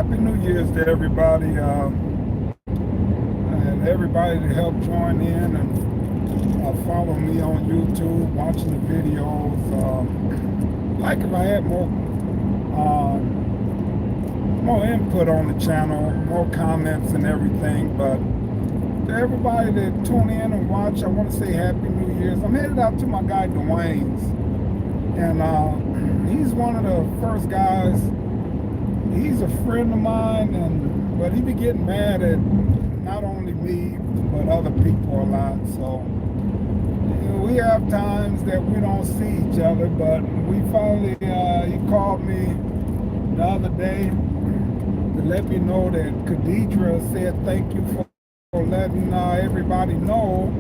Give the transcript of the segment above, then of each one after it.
Happy New Year's to everybody, and everybody that helped join in and follow me on YouTube, watching the videos. Like if I had more input on the channel, more comments and everything. But to everybody that tune in and watch, I want to say Happy New Year's. I'm headed out to my guy Dawayan's, and he's one of the first guys. He's a friend of mine, but he be getting mad at not only me but other people a lot. So we have times that we don't see each other, but we finally he called me the other day to let me know that Khadidra said thank you for letting everybody know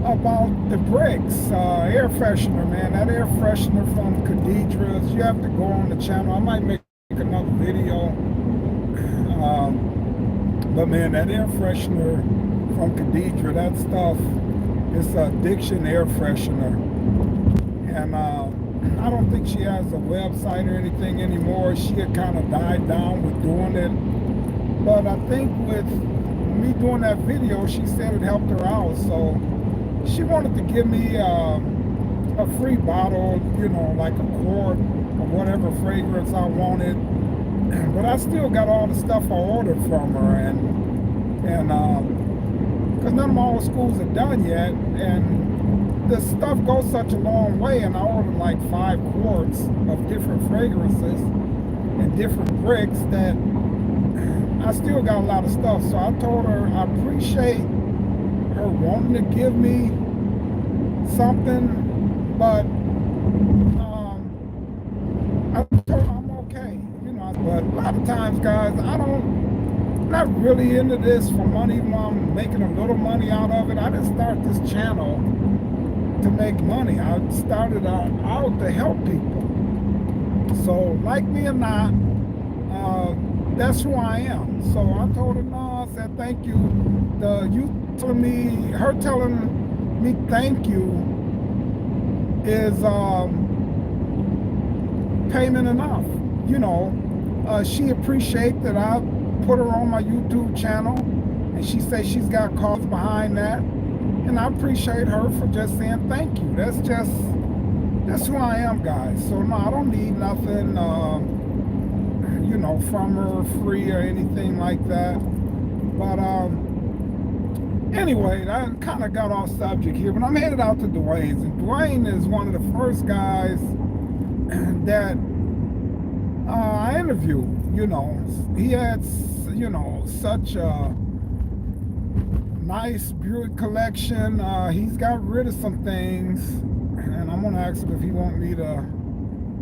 about the bricks, air freshener, man. That air freshener from Khadidra's, you have to go on the channel. I might make another video. But man, that air freshener from Khadidra, that stuff, it's a addiction air freshener. And I don't think she has a website or anything anymore. She had kind of died down with doing it. But I think with me doing that video, she said it helped her out. So she wanted to give me a free bottle, like a quart of whatever fragrance I wanted. But I still got all the stuff I ordered from her, and because none of my old schools are done yet, and the stuff goes such a long way, and I ordered like 5 quarts of different fragrances and different bricks that I still got a lot of stuff. So I told her I appreciate her wanting to give me something, but I told her I'm okay, but a lot of times, guys, I'm not really into this for money. Even though I'm making a little money out of it, I didn't start this channel to make money. I started out to help people. So like me or not, that's who I am. So I told her, no, I said thank you. Her telling me thank you is payment enough. She appreciates that I put her on my YouTube channel, and she says she's got cause behind that, and I appreciate her for just saying thank you. That's who I am, guys. So no, I don't need nothing from her free or anything like that. But anyway, I kind of got off subject here, but I'm headed out to Dawayan's, and Dawayan is one of the first guys that I interviewed. He had such a nice Buick collection. He's got rid of some things, and I'm gonna ask him if he want me to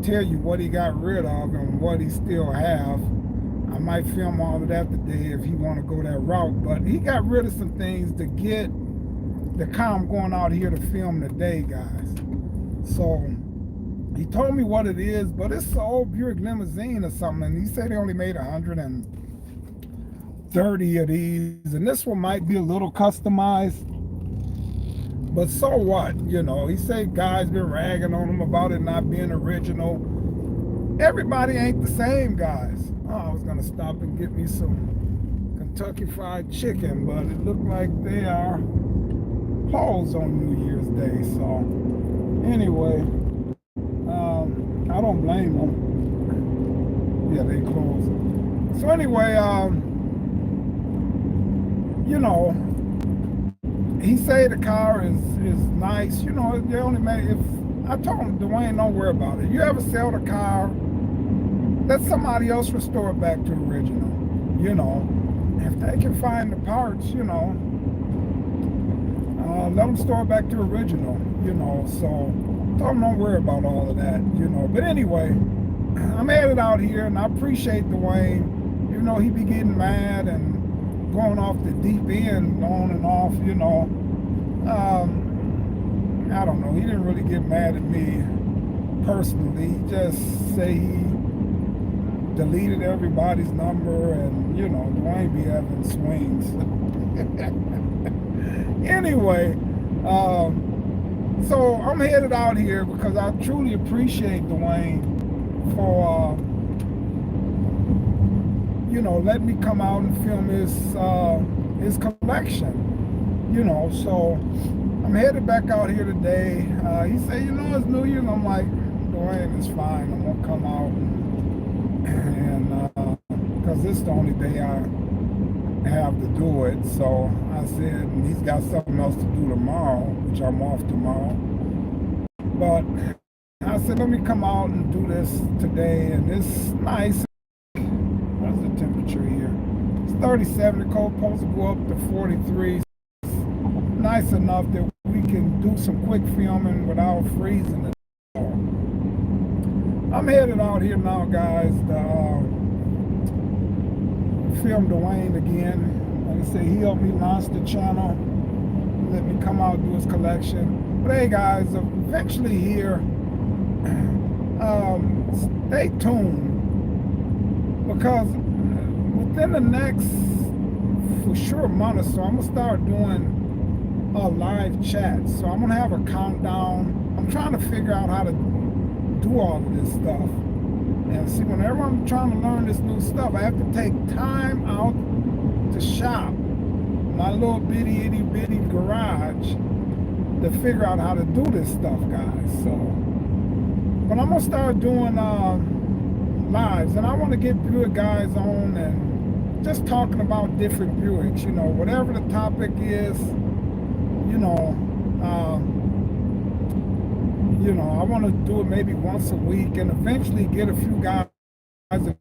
tell you what he got rid of and what he still have. I might film all of that today if he want to go that route. But he got rid of some things to get the car I'm going out here to film today, guys. So he told me what it is, but it's an old Buick limousine or something. And he said he only made 130 of these, and this one might be a little customized. But so what? He said guys been ragging on him about it not being original. Everybody ain't the same, guys. I was gonna stop and get me some Kentucky Fried Chicken, but it looked like they are closed on New Year's Day. So anyway, I don't blame them. Yeah, they closed. So anyway, he said the car is nice. They only made, if I told him, Dawayan, don't worry about it. You ever sell the car, let somebody else restore it back to original. If they can find the parts, let them store it back to original. So told him don't worry about all of that. But anyway, I'm headed out here, and I appreciate Dawayan, even though he be getting mad and going off the deep end on and off. I don't know, he didn't really get mad at me personally. He just say he deleted everybody's number, and Dawayan be having swings. Anyway, so I'm headed out here because I truly appreciate Dawayan for let me come out and film his collection. So I'm headed back out here today. He said, it's New Year's. I'm like, Dawayan, it's fine. I'm gonna come out and because this is the only day I have to do it. So I said, and he's got something else to do tomorrow, which I'm off tomorrow. But I said, let me come out and do this today. And it's nice. What's the temperature here? It's 37. The cold supposed to go up to 43. Nice enough that we can do some quick filming without freezing it. I'm headed out here now, guys, to film Dawayan again. Like I say, he helped me launch the channel, let me come out and do his collection. But hey, guys, eventually here, stay tuned, because within the next, for sure, month or so, I'm gonna start doing live chat. So I'm gonna have a countdown. I'm trying to figure out how to do all of this stuff. And see, whenever I'm trying to learn this new stuff, I have to take time out to shop my little itty bitty garage to figure out how to do this stuff, guys. So, but I'm gonna start doing lives, and I want to get Buick guys on and just talking about different Buicks. Whatever the topic is. I want to do it maybe once a week, and eventually get a few guys, a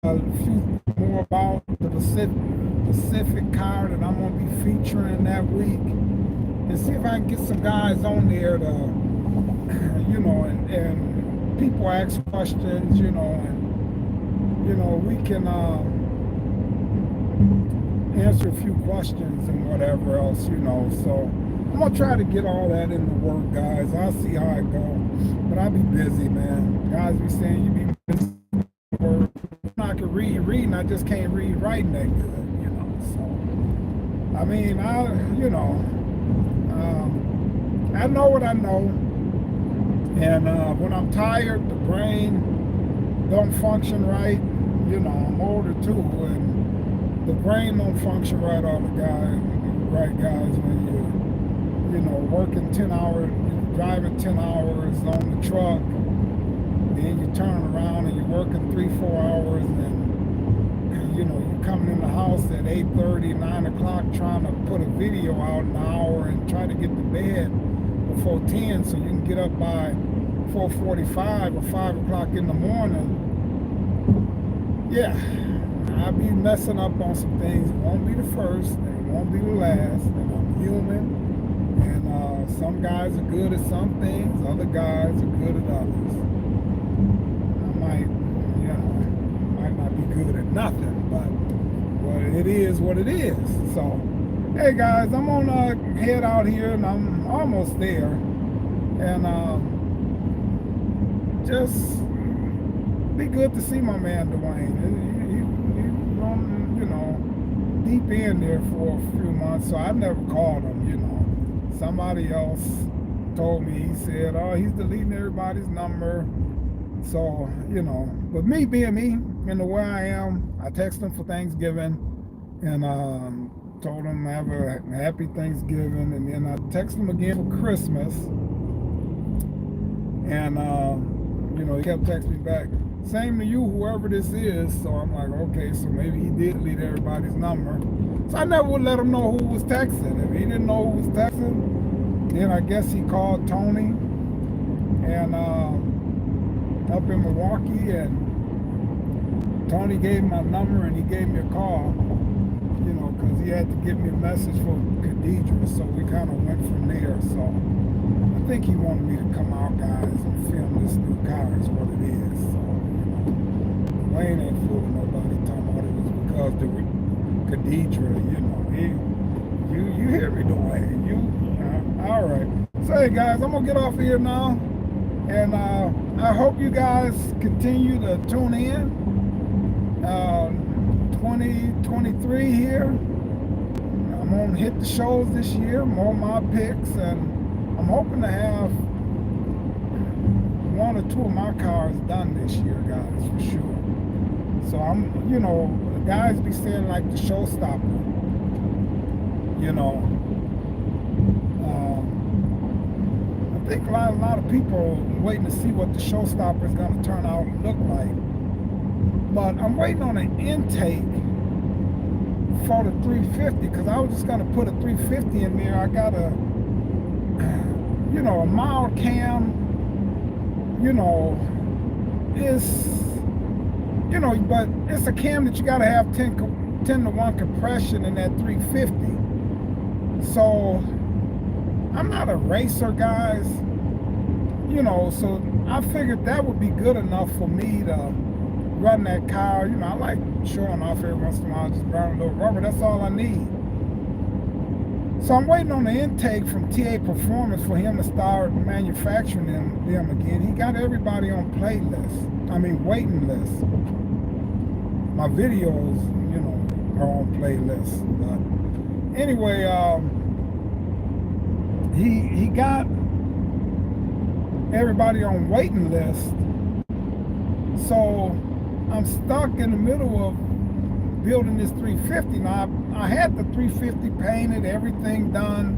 few more about the Pacific car that I'm going to be featuring that week, and see if I can get some guys on there to, and people ask questions, and, we can, answer a few questions and whatever else, so I'm gonna try to get all that in the work, guys. I'll see how it goes, but I'll be busy, man. Guys be saying you be busy. I can read reading, I just can't read writing that good, so I mean, I know what I know, and when I'm tired, the brain don't function right. I'm older too, and the brain don't function right all the guys, when you're, working 10 hours, driving 10 hours on the truck, then you turn around and you're working 3-4 hours, and you're coming in the house at 8:30, 9 o'clock trying to put a video out in an hour and try to get to bed before 10 so you can get up by 4:45 or 5 o'clock in the morning. Yeah. I'll be messing up on some things. It won't be the first, and it won't be the last. And I'm human, and some guys are good at some things, other guys are good at others. I might not be good at nothing, but it is what it is. So, hey guys, I'm gonna head out here, and I'm almost there, and just be good to see my man Dawayan. Deep in there for a few months, so I never called him. Somebody else told me, he said, oh, he's deleting everybody's number. So, but me being me, the way I am, I text him for Thanksgiving, and told him have a happy Thanksgiving, and then I text him again for Christmas, and he kept texting me back, same to you, whoever this is. So I'm like, okay, so maybe he did delete everybody's number. So I never would let him know who was texting. If he didn't know who was texting, then I guess he called Tony, and up in Milwaukee, and Tony gave him my number, and he gave me a call, because he had to give me a message for Khadijah. So we kind of went from there. So I think he wanted me to come out, guys, and film this new car is what it is. So, Wayne ain't fooling nobody talking about it was because the Khadijah, you hear me, Dawayan, all right. So hey guys, I'm gonna get off of here now, and I hope you guys continue to tune in. 2023 here, I'm gonna hit the shows this year, more my picks, and I'm hoping to have one or two of my cars done this year, guys, for sure. So the guys be saying like the showstopper, you know. I think a lot of people are waiting to see what the showstopper is going to turn out and look like. But I'm waiting on an intake for the 350 because I was just going to put a 350 in there. I got a mild cam, it's, but it's a cam that you got to have 10 to 1 compression in that 350. So I'm not a racer, guys, so I figured that would be good enough for me to run that car. I like showing off every once in a while, just burn a little rubber. That's all I need. So I'm waiting on the intake from TA Performance for him to start manufacturing them again. He got everybody on waiting list. My videos, are on playlists. But anyway, he got everybody on waiting list. So I'm stuck in the middle of building this 350. Now I had the 350 painted, everything done,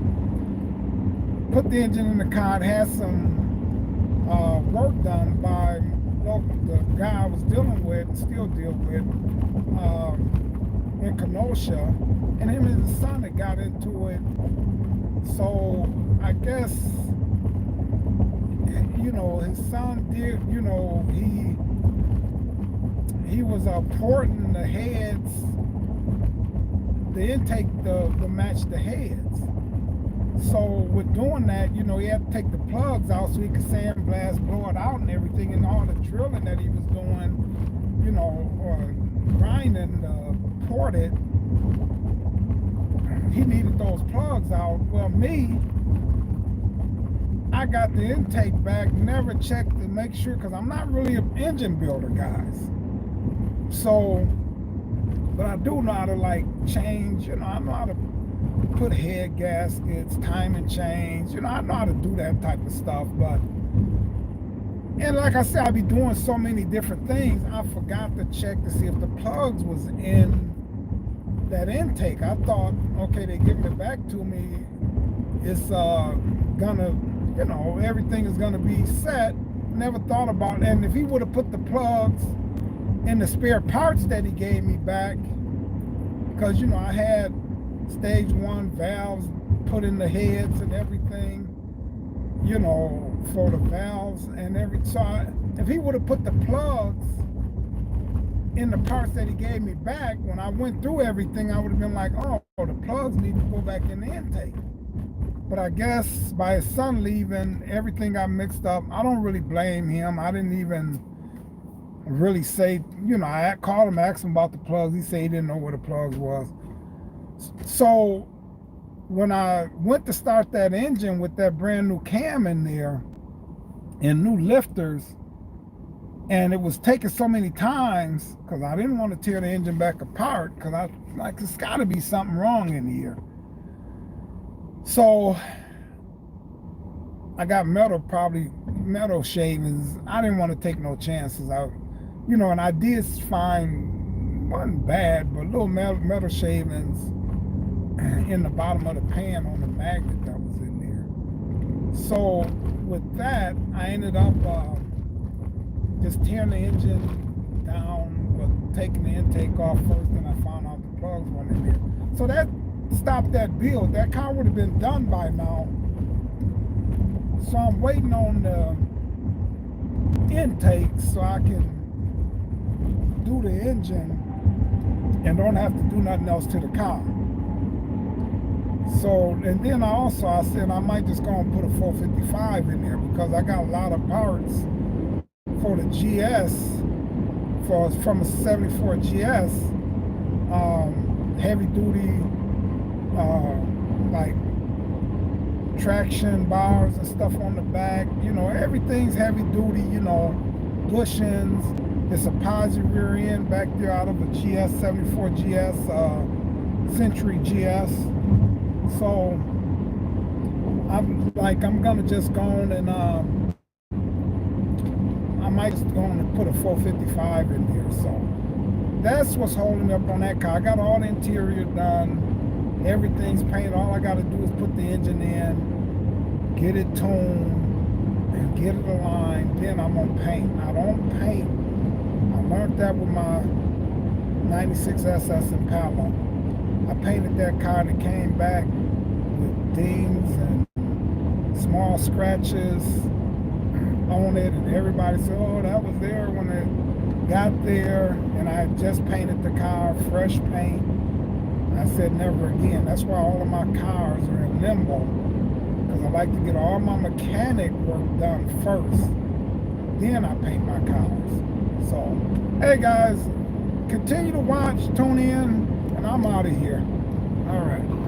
put the engine in the car. It had some work done by the guy I was dealing with and still deal with in Kenosha, and him and his son that got into it. So I guess his son did, he was porting the heads, the intake to match the heads. So with doing that, he had to take the plugs out so he could sandblast, blow it out and everything, and all the drilling that he was doing, or grinding, port it, he needed those plugs out. Well, I got the intake back, never checked to make sure, because I'm not really an engine builder, guys. So, but I do know how to change, I know how to put head gaskets, timing chains, I know how to do that type of stuff. But, and like I said, I be doing so many different things, I forgot to check to see if the plugs was in that intake. I thought, okay, they giving it back to me, it's gonna, everything is gonna be set. Never thought about it. And if he would have put the plugs in the spare parts that he gave me back, because I had stage 1 valves put in the heads and everything, for the valves and if he would have put the plugs in the parts that he gave me back, when I went through everything, I would have been like, oh, the plugs need to go back in the intake. But I guess by his son leaving, everything got mixed up. I don't really blame him. I didn't even really say, I called him, asked him about the plugs. He said he didn't know where the plugs was. So when I went to start that engine with that brand new cam in there and new lifters, and it was taking so many times because I didn't want to tear the engine back apart, because it's got to be something wrong in here. So I got metal shavings. I didn't want to take no chances. And I did find, wasn't bad, but little metal shavings in the bottom of the pan on the magnet that was in there. So with that, I ended up just tearing the engine down, but taking the intake off first, then I found out the plugs weren't in there. So that stopped that build. That car would have been done by now. So I'm waiting on the intake so I can do the engine and don't have to do nothing else to the car. So, and then I said I might just go and put a 455 in there, because I got a lot of parts for the GS, from a 74 GS, heavy duty, like traction bars and stuff on the back. Everything's heavy duty, bushings. It's a posi rear end back there out of a GS, 74 GS, Century GS. So I'm gonna just go on and might just go and put a 455 in there. So that's what's holding me up on that car. I got all the interior done. Everything's painted. All I got to do is put the engine in, get it tuned, and get it aligned. Then I'm going to paint. I don't paint. I learned that with my 96 SS Impala. I painted that car and it came back with dings and small scratches on it, and everybody said, oh, that was there when it got there, and I had just painted the car, fresh paint. I said never again. That's why all of my cars are in limbo, because I like to get all my mechanic work done first, then I paint my cars. So, hey guys, continue to watch, tune in, and I'm out of here. All right.